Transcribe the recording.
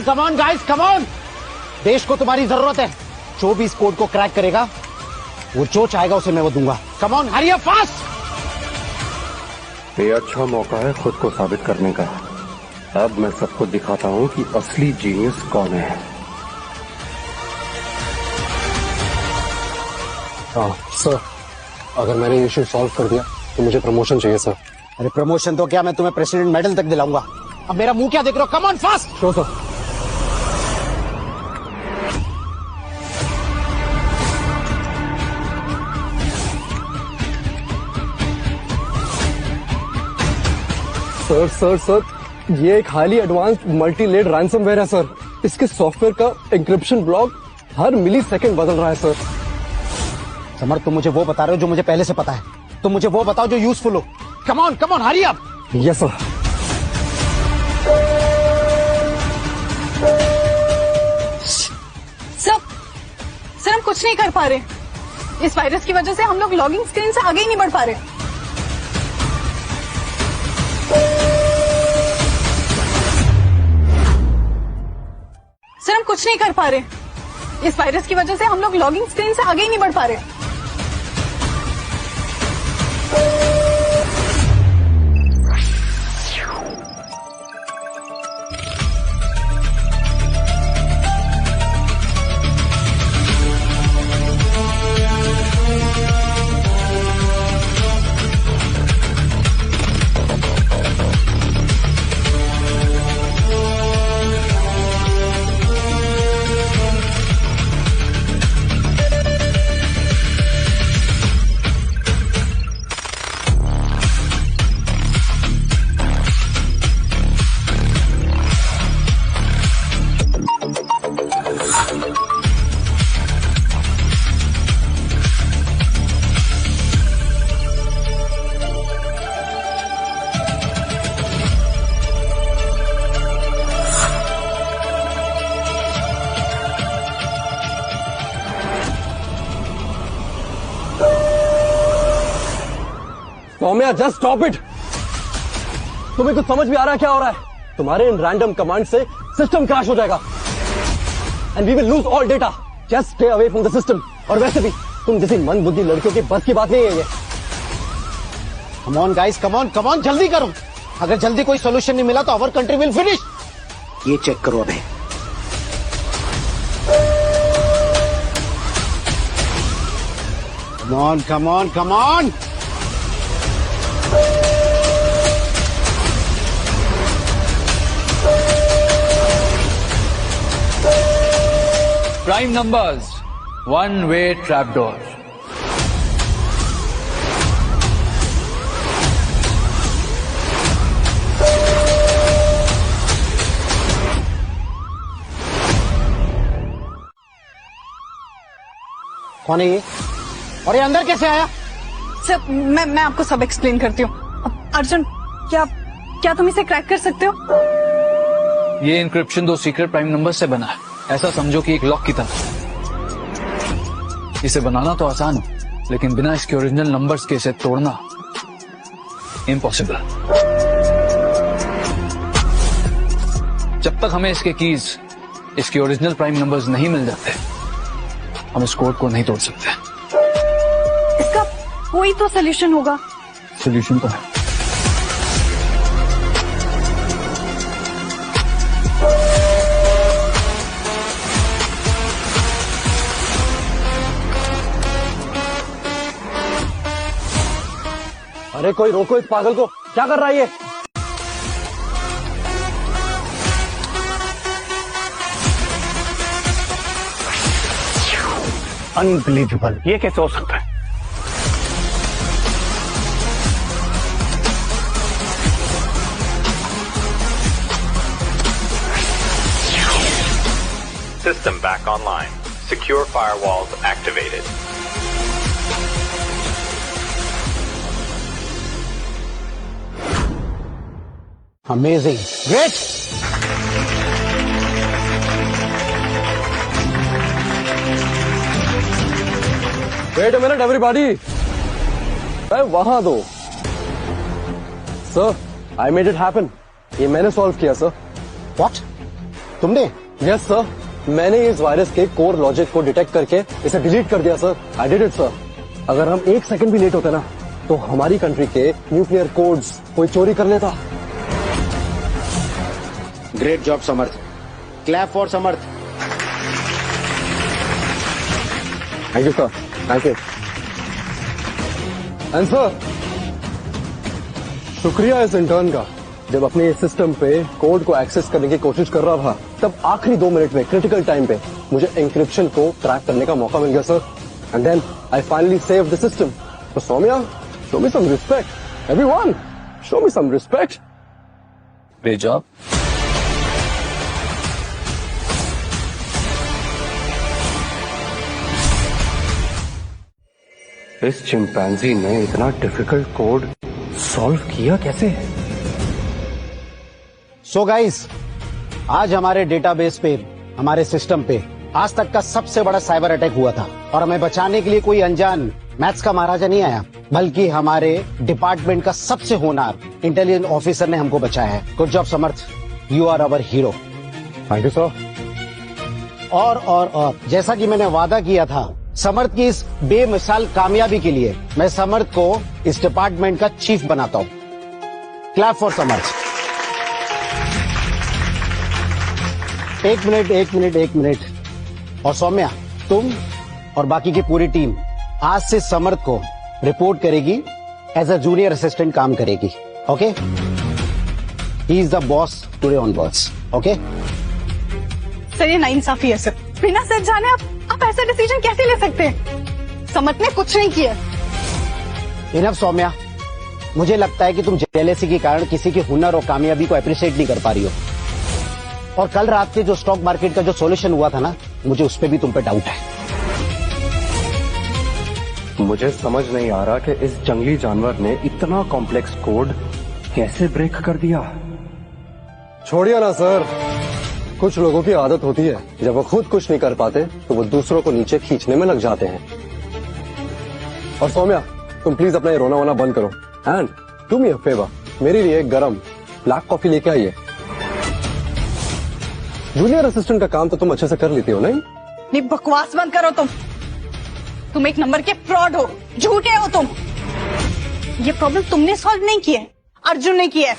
Come on guys, come on. देश को तुम्हारी जरूरत है। जो भी इस कोड को क्रैक करेगा, वो जो चाहेगा उसे मैं वो दूंगा। Come on, hurry up fast. ये अच्छा मौका है खुद को साबित करने का। अब मैं सबको दिखाता हूँ कि असली जीनियस कौन है। हाँ सर, अगर मैंने इश्यू सॉल्व कर दिया तो मुझे प्रमोशन चाहिए सर। अरे प्रमोशन तो क्या, मैं तुम्हें प्रेसिडेंट मेडल तक दिलाऊंगा। अब मेरा मुंह क्या देख रहे हो? Come on fast. Sure sir. Sir sir sir, ये एक highly advanced multi layered ransomware है सर। इसके सॉफ्टवेयर का एन्क्रिप्शन ब्लॉक हर मिली सेकेंड बदल रहा है सर। समर, तुम मुझे वो बता रहे हो जो मुझे पहले से पता है। तुम मुझे वो बताओ जो यूजफुल हो। Come on hurry up. Yes sir. Sir हम कुछ नहीं कर पा रहे। इस वायरस की वजह से हम लोग लॉगिंग स्क्रीन से आगे ही नहीं बढ़ पा रहे। सर हम कुछ नहीं कर पा रहे। इस वायरस की वजह से हम लोग लॉगिंग स्क्रीन से आगे ही नहीं बढ़ पा रहे। Saumya, just stop it. तुम्हें कुछ समझ में आ रहा है क्या हो रहा है? तुम्हारे इन रैंडम कमांड से सिस्टम क्रैश हो जाएगा and we will lose all data. Just stay away from the system. और वैसे भी तुम जैसी मंद बुद्धि लड़कियों की बस की बात नहीं है ये। Come on guys, come on जल्दी करो। अगर जल्दी कोई सोल्यूशन नहीं मिला तो आवर कंट्री विल फिनिश। ये चेक करो अबे। Come on. Prime numbers, one-way trapdoor. कौन है ये? और ये अंदर कैसे आया? सर मैं आपको सब एक्सप्लेन करती हूँ। अर्जुन, क्या तुम इसे क्रैक कर सकते हो? ये इंक्रिप्शन 2 सीक्रेट प्राइम नंबर से बना है। ऐसा समझो कि एक लॉक की तरह। इसे बनाना तो आसान है, लेकिन बिना इसके ओरिजिनल नंबर्स के इसे तोड़ना इम्पॉसिबल। जब तक हमें इसके कीज, इसके ओरिजिनल प्राइम नंबर्स नहीं मिल जाते, हम इस कोड को नहीं तोड़ सकते। इसका कोई तो सोल्यूशन होगा। सोल्यूशन तो है। अरे कोई रोको इस पागल को। क्या कर रहा है ये? अनबिलीवेबल, ये कैसे हो सकता है? System back online. Secure firewalls activated. Amazing. Great. Wait a minute, everybody. वहां दो। Sir, I made it happen. ये मैंने सॉल्व किया सर। What? तुमने? यस सर, मैंने इस वायरस के कोर लॉजिक को डिटेक्ट करके इसे डिलीट कर दिया sir. I did it sir. अगर हम 1 सेकंड भी लेट होते ना तो हमारी कंट्री के न्यूक्लियर कोड्स कोई चोरी कर लेता। Great job Samarth, clap for Samarth. Thank you sir, thank you. And sir, शुक्रिया इस इंटर्न का। जब अपने सिस्टम पे कोड को एक्सेस करने की कोशिश कर रहा था तब आखिरी 2 मिनट में क्रिटिकल टाइम पे मुझे एन्क्रिप्शन को क्रैक करने का मौका मिल गया sir. And then I finally save the system. तो Saumya, show me some respect. Everyone, show me some respect. Great job. इस चिंपैंजी ने इतना डिफिकल्ट कोड सॉल्व किया कैसे? सो गाइस, आज हमारे डेटाबेस पे, हमारे सिस्टम पे आज तक का सबसे बड़ा साइबर अटैक हुआ था और हमें बचाने के लिए कोई अनजान मैथ्स का महाराजा नहीं आया, बल्कि हमारे डिपार्टमेंट का सबसे होनहार इंटेलिजेंस ऑफिसर ने हमको बचाया है। Good job Samarth, you are our hero. Thank you sir. और जैसा कि मैंने वादा किया था, समर्थ की इस बेमिसाल कामयाबी के लिए मैं समर्थ को इस डिपार्टमेंट का चीफ बनाता हूं। क्लैप फॉर समर्थ। एक मिनट। और सौम्या, तुम और बाकी की पूरी टीम आज से समर्थ को रिपोर्ट करेगी, एज अ जूनियर असिस्टेंट काम करेगी। Okay? He is the boss today onwards. Okay? Sir, ये नाइंसाफी है सर। बिना सर जाने आप ऐसा डिसीजन कैसे ले सकते हैं? समर्थ ने कुछ नहीं किया। इनफ सौम्या, मुझे लगता है कि तुम जेलेसी के कारण किसी के हुनर और कामयाबी को अप्रिशिएट नहीं कर पा रही हो। और कल रात के जो स्टॉक मार्केट का जो सॉल्यूशन हुआ था ना, मुझे उस पर भी तुम पे डाउट है। मुझे समझ नहीं आ रहा कि इस जंगली जानवर ने इतना कॉम्प्लेक्स कोड कैसे ब्रेक कर दिया। छोड़िए ना सर, कुछ लोगों की आदत होती है, जब वो खुद कुछ नहीं कर पाते तो वो दूसरों को नीचे खींचने में लग जाते हैं। और सौम्या, तुम प्लीज अपना ये रोना वोना बंद करो and do me a favour, मेरे लिए एक गरम ब्लैक कॉफी लेके आइए। जूनियर असिस्टेंट का काम तो तुम अच्छे से कर लेती हो नहीं? नहीं, बकवास बंद करो तुम एक नंबर के फ्रॉड हो, झूठे हो तुम। ये प्रॉब्लम तुमने सॉल्व नहीं की है, अर्जुन ने की है।